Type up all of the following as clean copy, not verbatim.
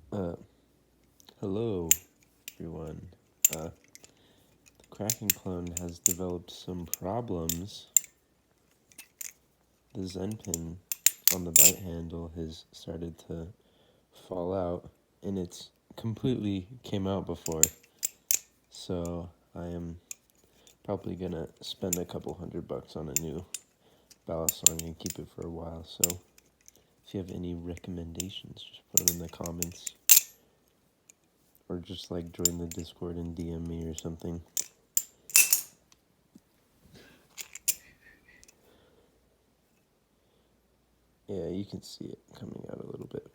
Uh, Hello, everyone. The Kraken clone has developed some problems. The Zen pin on the right handle has started to fall out, and it's completely came out before. So I am probably gonna spend a couple $100 on a new balisong and keep it for a while. So if you have any recommendations, just put them in the comments. Or just like join the Discord and DM me or something. Yeah, you can see it coming out a little bit.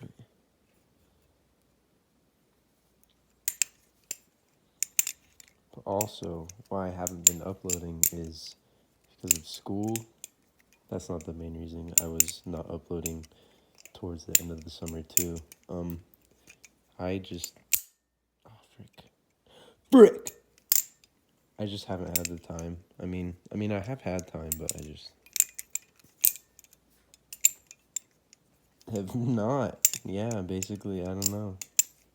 But also, why I haven't been uploading is because of school. That's not the main reason. I was not uploading towards the end of the summer too. I just, oh frick. I just haven't had the time. I mean, I have had time, but I just have not. Yeah, basically, I don't know.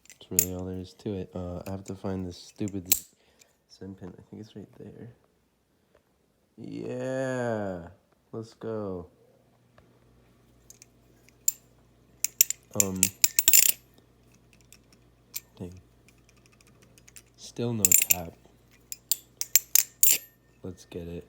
That's really all there is to it. I have to find this stupid Zen pin. I think it's right there. Yeah, let's go. Dang. Still no tap. Let's get it.